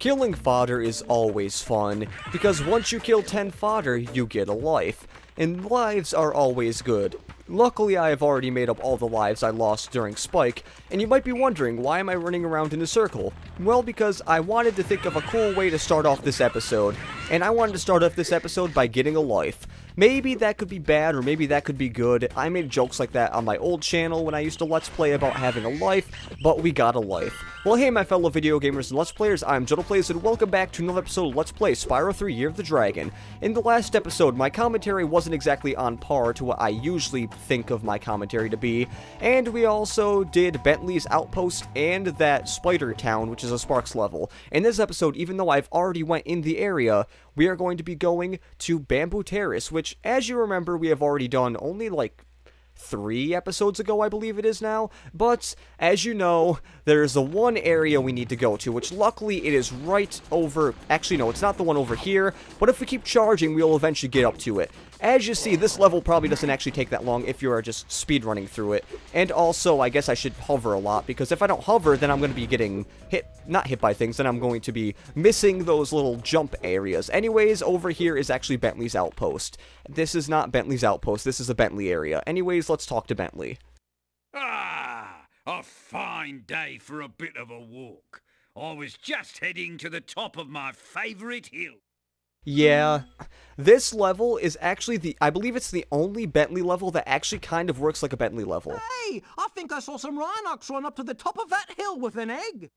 Killing fodder is always fun, because once you kill 10 fodder, you get a life. And lives are always good. Luckily, I have already made up all the lives I lost during Spike, and you might be wondering, why am I running around in a circle? Well, because I wanted to think of a cool way to start off this episode, and I wanted to start off this episode by getting a life. Maybe that could be bad, or maybe that could be good. I made jokes like that on my old channel when I used to Let's Play about having a life, but we got a life. Well, hey my fellow video gamers and Let's Players, I'm JuddlePlays, and welcome back to another episode of Let's Play Spyro 3 Year of the Dragon. In the last episode, my commentary wasn't exactly on par to what I usually think of my commentary to be, and we also did Bentley's Outpost and that Spider Town, which is a Sparks level. In this episode, even though I've already went in the area, we are going to be going to Bamboo Terrace, which, as you remember, we have already done only, like, 3 episodes ago, I believe it is now, but, as you know, there's the one area we need to go to, which luckily it is right over, actually no, it's not the one over here, but if we keep charging, we'll eventually get up to it. As you see, this level probably doesn't actually take that long if you are just speedrunning through it, and also, I guess I should hover a lot, because if I don't hover, then I'm going to be getting not hit by things, then I'm going to be missing those little jump areas. Anyways, over here is actually Bentley's Outpost. This is not Bentley's Outpost, this is a Bentley area. Anyways, let's talk to Bentley. Ah, a fine day for a bit of a walk. I was just heading to the top of my favorite hill. Yeah, this level is actually I believe it's the only Bentley level that actually kind of works like a Bentley level. Hey, I think I saw some Rhinox run up to the top of that hill with an egg.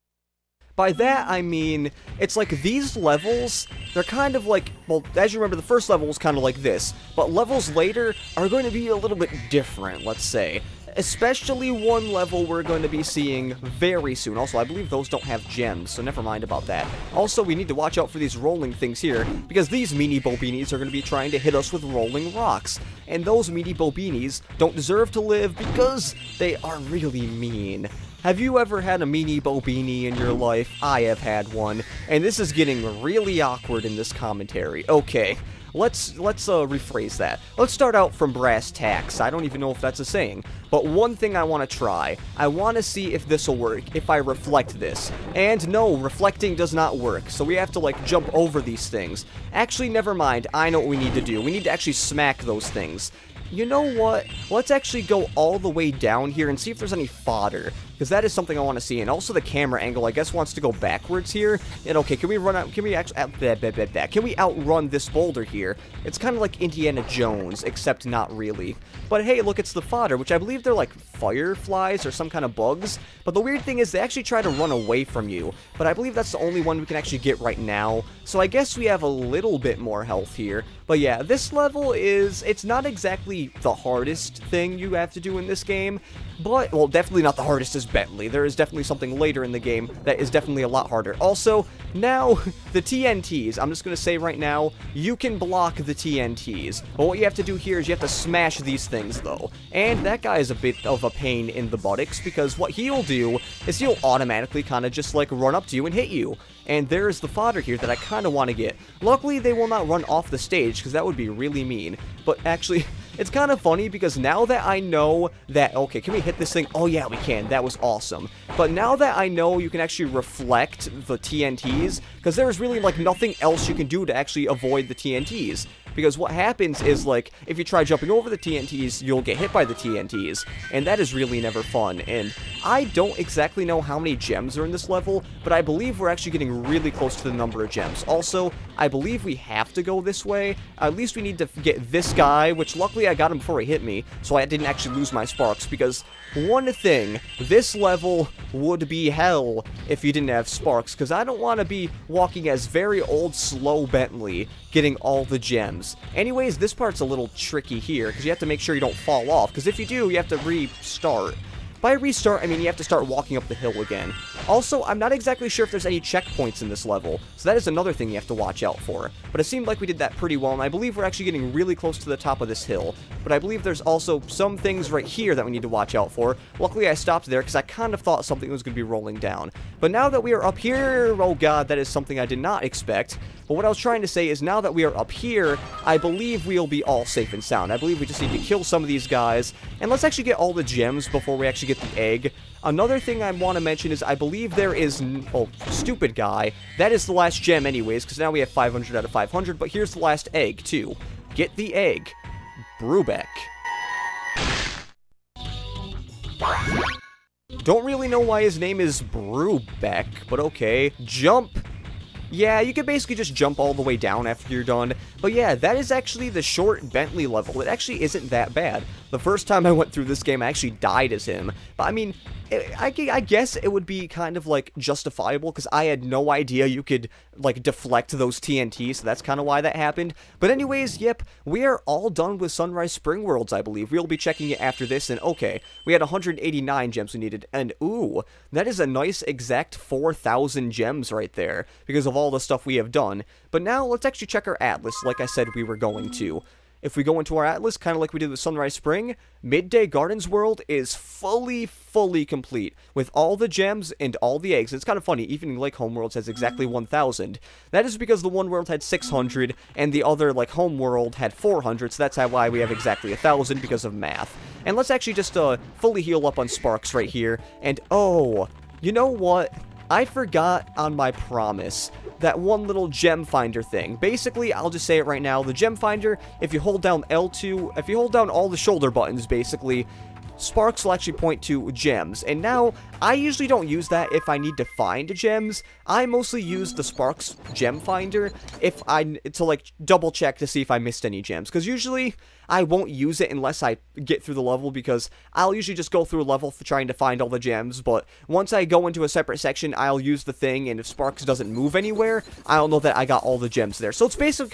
By that, I mean, it's like these levels, they're kind of like, well, as you remember, the first level was kind of like this, but levels later are going to be a little bit different, let's say. Especially one level we're going to be seeing very soon. Also, I believe those don't have gems, so never mind about that. Also, we need to watch out for these rolling things here, because these meanie bobinis are going to be trying to hit us with rolling rocks. And those meanie bobinis don't deserve to live because they are really mean. Have you ever had a meanie bobini in your life? I have had one, and this is getting really awkward in this commentary. Okay. Let's rephrase that. Let's start out from brass tacks. I don't even know if that's a saying. But one thing I want to try. I want to see if this will work, if I reflect this. And no, reflecting does not work. So we have to, like, jump over these things. Actually, never mind. I know what we need to do. We need to actually smack those things. You know what? Let's actually go all the way down here and see if there's any fodder, because that is something I want to see. And also the camera angle, I guess, wants to go backwards here. And okay, can we run out? Can we actually? Can we outrun this boulder here? It's kind of like Indiana Jones, except not really. But hey, look, it's the fodder, which I believe they're like fireflies or some kind of bugs. But the weird thing is they actually try to run away from you. But I believe that's the only one we can actually get right now. So I guess we have a little bit more health here. But yeah, this level it's not exactly the hardest thing you have to do in this game. But, well, definitely not the hardest as Bentley. There is definitely something later in the game that is definitely a lot harder. Also, now, the TNTs, I'm just going to say right now, you can block the TNTs. But what you have to do here is you have to smash these things, though. And that guy is a bit of a pain in the buttocks, because what he'll do is he'll automatically kind of just, like, run up to you and hit you. And there's the fodder here that I kind of want to get. Luckily, they will not run off the stage, because that would be really mean. But actually, it's kind of funny, because now that I know that, okay, can we hit this thing? Oh yeah, we can. That was awesome. But now that I know you can actually reflect the TNTs, because there's really, like, nothing else you can do to actually avoid the TNTs. Because what happens is, like, if you try jumping over the TNTs, you'll get hit by the TNTs, and that is really never fun. And I don't exactly know how many gems are in this level, but I believe we're actually getting really close to the number of gems. Also, I believe we have to go this way. At least we need to get this guy, which luckily I got him before he hit me, so I didn't actually lose my sparks, because one thing, this level would be hell if you didn't have sparks, because I don't want to be walking as very old, slow Bentley, getting all the gems. Anyways, this part's a little tricky here, because you have to make sure you don't fall off, because if you do, you have to restart. By restart, I mean you have to start walking up the hill again. Also, I'm not exactly sure if there's any checkpoints in this level, so that is another thing you have to watch out for. But it seemed like we did that pretty well, and I believe we're actually getting really close to the top of this hill. But I believe there's also some things right here that we need to watch out for. Luckily, I stopped there, because I kind of thought something was going to be rolling down. But now that we are up here, oh god, that is something I did not expect. But what I was trying to say is now that we are up here, I believe we'll be all safe and sound. I believe we just need to kill some of these guys. And let's actually get all the gems before we actually get the egg. Another thing I want to mention is I believe there is... Oh, stupid guy. That is the last gem anyways, because now we have 500 out of 500. But here's the last egg, too. Get the egg. Brubeck. Don't really know why his name is Brubeck, but okay. Jump. Yeah, you can basically just jump all the way down after you're done. But yeah, that is actually the short Bentley level. It actually isn't that bad. The first time I went through this game, I actually died as him. But I mean, I guess it would be kind of like justifiable because I had no idea you could like deflect those TNT, so that's kind of why that happened. But anyways, yep, we are all done with Sunrise Spring Worlds, I believe. We'll be checking it after this, and okay, we had 189 gems we needed, and ooh, that is a nice exact 4,000 gems right there because of all the stuff we have done. But now let's actually check our atlas like I said we were going to. If we go into our atlas, kind of like we did with Sunrise Spring, Midday Gardens World is fully complete with all the gems and all the eggs. It's kind of funny, Evening Lake Homeworlds has exactly 1,000. That is because the one world had 600 and the other, like, home world had 400, so that's why we have exactly 1,000 because of math. And let's actually just fully heal up on Sparks right here. And oh, you know what? I forgot on my promise. That one little gem finder thing. Basically, I'll just say it right now, the gem finder, if you hold down L2, if you hold down all the shoulder buttons, basically, Sparks will actually point to gems. And now, I usually don't use that if I need to find gems. I mostly use the Sparks gem finder to like double check to see if I missed any gems. Because usually, I won't use it unless I get through the level, because I'll usually just go through a level for trying to find all the gems, but once I go into a separate section, I'll use the thing, and if Sparks doesn't move anywhere, I'll know that I got all the gems there. So it's basically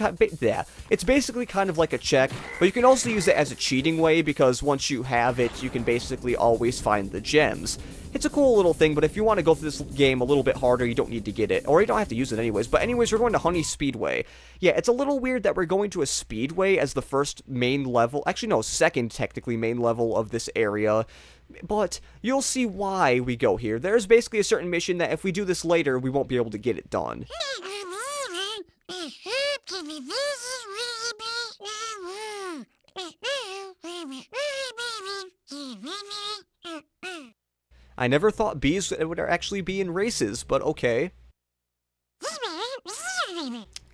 kind of like a check, but you can also use it as a cheating way, because once you have it, you can basically always find the gems. It's a cool little thing, but if you want to go through this game a little bit harder, you don't need to get it. Or you don't have to use it anyways. But anyways, we're going to Honey Speedway. Yeah, it's a little weird that we're going to a speedway as the first main level. Actually, no, second technically main level of this area. But you'll see why we go here. There's basically a certain mission that if we do this later, we won't be able to get it done. I never thought bees would actually be in races, but okay.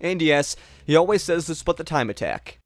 And yes, he always says this but the time attack.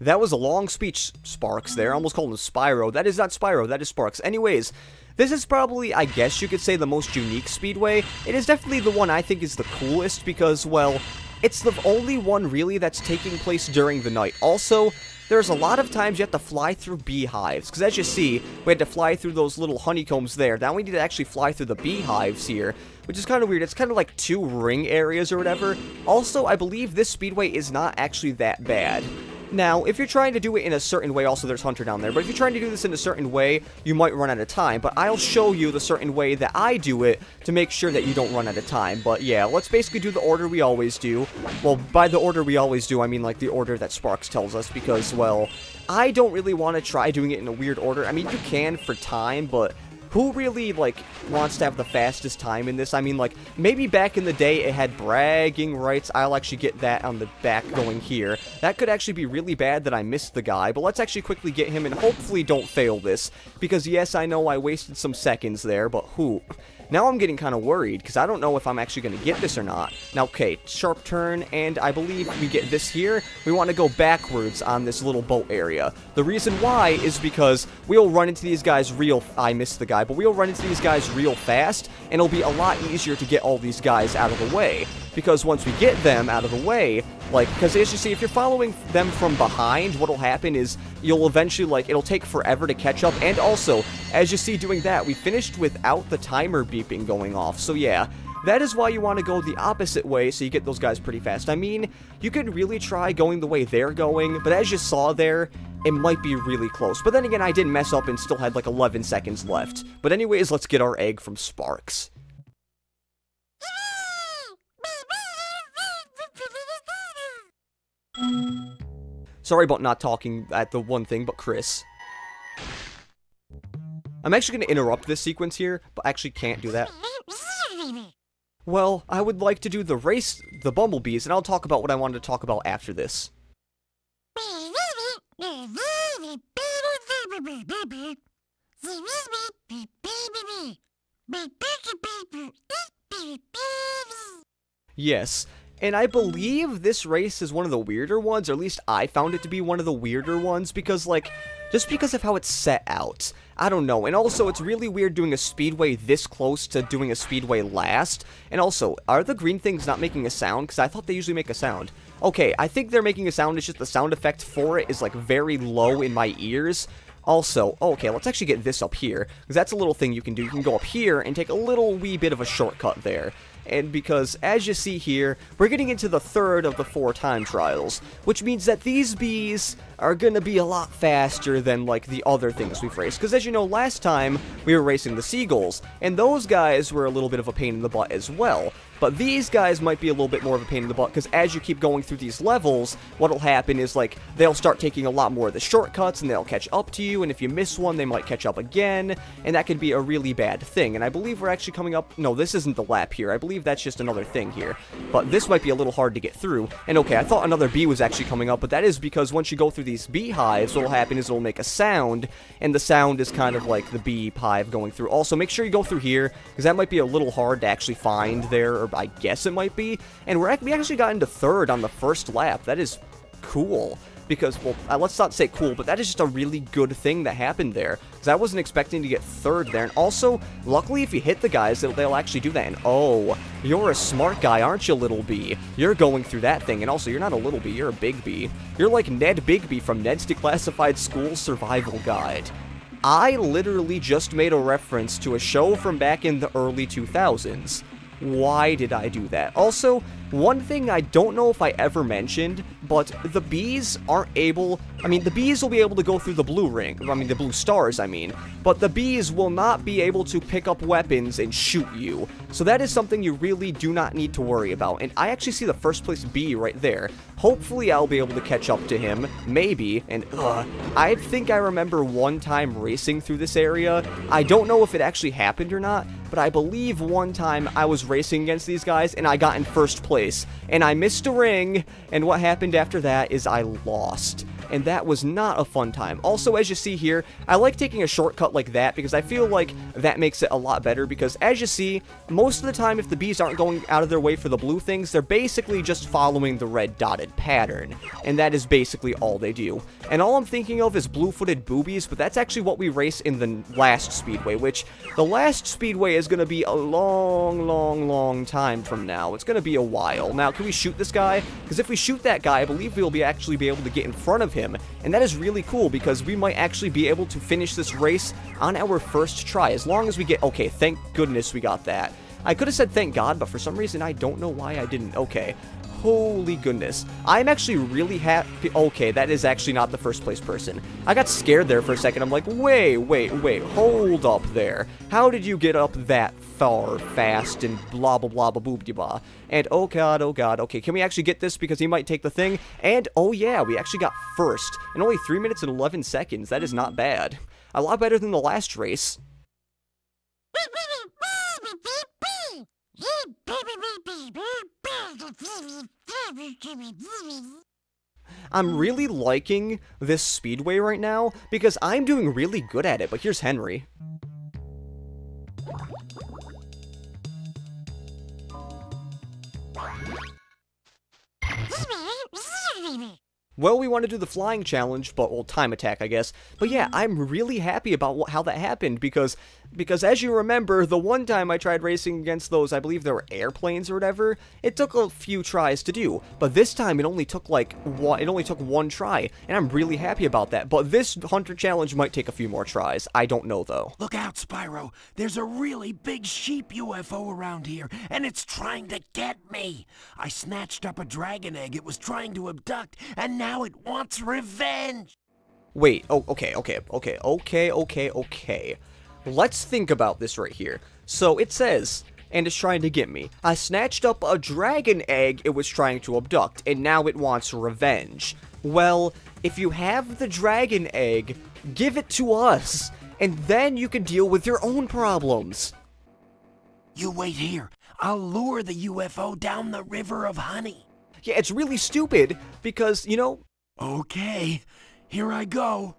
That was a long speech, Sparks, there. I almost called him Spyro. That is not Spyro, that is Sparks. Anyways, this is probably, I guess you could say, the most unique speedway. It is definitely the one I think is the coolest because, well, it's the only one really that's taking place during the night. Also, there's a lot of times you have to fly through beehives, because as you see, we had to fly through those little honeycombs there. Now we need to actually fly through the beehives here, which is kind of weird. It's kind of like 2 ring areas or whatever. Also, I believe this speedway is not actually that bad. Now, if you're trying to do it in a certain way, also there's Hunter down there, but if you're trying to do this in a certain way, you might run out of time, but I'll show you the certain way that I do it to make sure that you don't run out of time. But yeah, let's basically do the order we always do. Well, by the order we always do, I mean like the order that Sparks tells us, because, well, I don't really want to try doing it in a weird order. I mean, you can for time, but who really, like, wants to have the fastest time in this? I mean, like, maybe back in the day it had bragging rights. I'll actually get that on the back going here. That could actually be really bad that I missed the guy, but let's actually quickly get him and hopefully don't fail this. Because, yes, I know I wasted some seconds there, but who? Now I'm getting kind of worried, because I don't know if I'm actually going to get this or not. Now, okay, sharp turn, and I believe we get this here. We want to go backwards on this little boat area. The reason why is because we'll run into these guys I missed the guy, but we'll run into these guys real fast, and it'll be a lot easier to get all these guys out of the way. Because once we get them out of the way, like, because as you see, if you're following them from behind, what'll happen is you'll eventually, like, it'll take forever to catch up, and also, as you see doing that, we finished without the timer beeping going off, so yeah, that is why you want to go the opposite way so you get those guys pretty fast. I mean, you could really try going the way they're going, but as you saw there, it might be really close. But then again, I didn't mess up and still had like 11 seconds left. But anyways, let's get our egg from Sparks. Sorry about not talking at the one thing, but Chris. I'm actually going to interrupt this sequence here, but actually can't do that. Well, I would like to do the race, the bumblebees, and I'll talk about what I wanted to talk about after this. Yes, and I believe this race is one of the weirder ones, or at least I found it to be one of the weirder ones, because, like, just because of how it's set out. I don't know, and also, it's really weird doing a speedway this close to doing a speedway last, and also, are the green things not making a sound? Because I thought they usually make a sound. Okay, I think they're making a sound, it's just the sound effect for it is, like, very low in my ears. Also, okay, let's actually get this up here, because that's a little thing you can do. You can go up here and take a little wee bit of a shortcut there. And because, as you see here, we're getting into the third of the 4 time trials, which means that these bees are gonna be a lot faster than, like, the other things we've raced. Because as you know, last time, we were racing the seagulls, and those guys were a little bit of a pain in the butt as well. But these guys might be a little bit more of a pain in the butt, because as you keep going through these levels, what'll happen is, like, they'll start taking a lot more of the shortcuts, and they'll catch up to you, and if you miss one, they might catch up again, and that could be a really bad thing. And I believe we're actually coming up... No, this isn't the lap here. I believe that's just another thing here. But this might be a little hard to get through. And okay, I thought another bee was actually coming up, but that is because once you go through these beehives, what'll happen is it'll make a sound, and the sound is kind of like the bee hive going through. Also, make sure you go through here, because that might be a little hard to actually find there, or I guess it might be. And we actually got into third on the first lap. That is cool. Because, well, let's not say cool, but that is just a really good thing that happened there. Because I wasn't expecting to get third there. And also, luckily, if you hit the guys, they'll actually do that. And, oh, you're a smart guy, aren't you, little bee? You're going through that thing. And also, you're not a little bee, you're a big bee. You're like Ned Bigby from Ned's Declassified School Survival Guide. I literally just made a reference to a show from back in the early 2000s. Why did I do that? Also, one thing I don't know if I ever mentioned, but the bees aren't able... I mean, the bees will be able to go through the blue ring. I mean, the blue stars, I mean. But the bees will not be able to pick up weapons and shoot you. So that is something you really do not need to worry about. And I actually see the first place bee right there. Hopefully, I'll be able to catch up to him. Maybe. And, I think I remember one time racing through this area. I don't know if it actually happened or not, but I believe one time I was racing against these guys, and I got in first place. And I missed a ring, and what happened after that is I lost. And that was not a fun time. Also, as you see here, I like taking a shortcut like that because I feel like that makes it a lot better because, as you see, most of the time if the bees aren't going out of their way for the blue things, they're basically just following the red dotted pattern. And that is basically all they do. And all I'm thinking of is blue-footed boobies, but that's actually what we race in the last speedway, which the last speedway is going to be a long time from now. It's going to be a while. Now, can we shoot this guy? Because if we shoot that guy, I believe we'll actually be able to get in front of him. And that is really cool because we might actually be able to finish this race on our first try as long as we get... Okay, thank goodness we got that. I could have said thank God, but for some reason I don't know why I didn't. Okay. Holy goodness. I'm actually really happy. Okay, that is actually not the first place person. I got scared there for a second. I'm like, wait, hold up there. How did you get up that far fast and blah, blah, blah, blah, blah, blah. And oh god, okay, can we actually get this because he might take the thing? And oh yeah, we actually got first in only 3 minutes and 11 seconds. That is not bad. A lot better than the last race. I'm really liking this speedway right now because I'm doing really good at it, but here's Henry. Well, we want to do the flying challenge, but, well, time attack, I guess. But yeah, I'm really happy about how that happened, because as you remember, the one time I tried racing against those, I believe they were airplanes or whatever, it took a few tries to do. But this time, it only took, like, one try, and I'm really happy about that. But this Hunter Challenge might take a few more tries. I don't know, though. Look out, Spyro. There's a really big sheep UFO around here, and it's trying to get me. I snatched up a dragon egg it was trying to abduct, and now it wants revenge. Wait, oh, okay. Let's think about this right here. So it says, and is trying to get me. I snatched up a dragon egg it was trying to abduct, and now it wants revenge. Well, if you have the dragon egg, give it to us, and then you can deal with your own problems. You wait here. I'll lure the UFO down the river of honey. Yeah, it's really stupid, because, you know... Okay, here I go.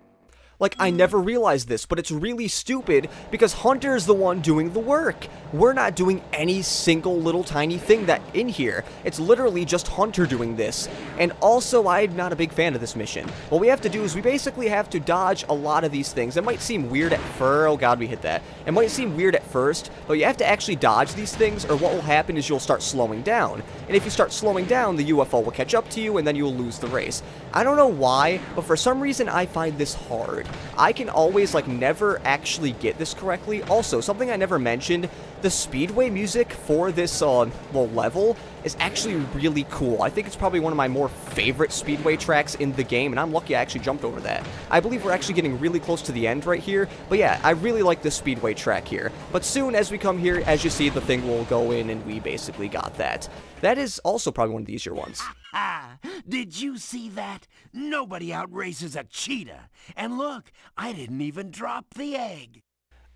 Like, I never realized this, but it's really stupid because Hunter's the one doing the work. We're not doing any single little tiny thing that in here. It's literally just Hunter doing this. And also, I'm not a big fan of this mission. What we have to do is we basically have to dodge a lot of these things. It might seem weird at first. Oh god, we hit that. It might seem weird at first, but you have to actually dodge these things, or what will happen is you'll start slowing down. And if you start slowing down, the UFO will catch up to you, and then you'll lose the race. I don't know why, but for some reason I find this hard. I can always, like, never actually get this correctly. Also, something I never mentioned, the speedway music for this, well, level is actually really cool. I think it's probably one of my more favorite speedway tracks in the game, and I'm lucky I actually jumped over that. I believe we're actually getting really close to the end right here, but yeah, I really like this speedway track here. But soon as we come here, as you see, the thing will go in, and we basically got that. That is also probably one of the easier ones. Ah, did you see that? Nobody outraces a cheetah. And look, I didn't even drop the egg.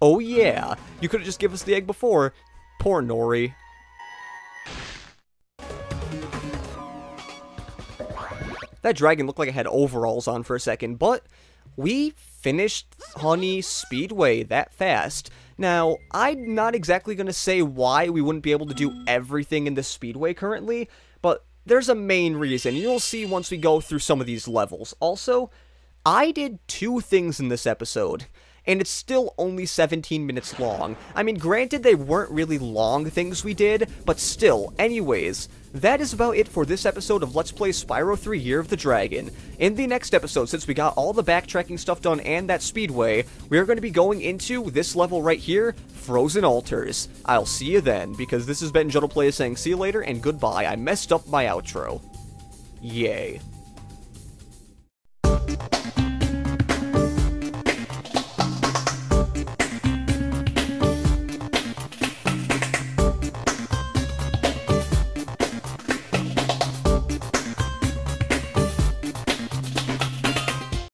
Oh yeah, you could have just given us the egg before. Poor Nori. That dragon looked like it had overalls on for a second, but we finished Honey Speedway that fast. Now, I'm not exactly going to say why we wouldn't be able to do everything in the Speedway currently, but there's a main reason. You'll see once we go through some of these levels. Also, I did 2 things in this episode, and it's still only 17 minutes long. I mean, granted, they weren't really long things we did, but still, anyways, that is about it for this episode of Let's Play Spyro 3 Year of the Dragon. In the next episode, since we got all the backtracking stuff done and that speedway, we are going to be going into this level right here, Frozen Altars. I'll see you then, because this has been JuddlePlays saying see you later and goodbye. I messed up my outro. Yay.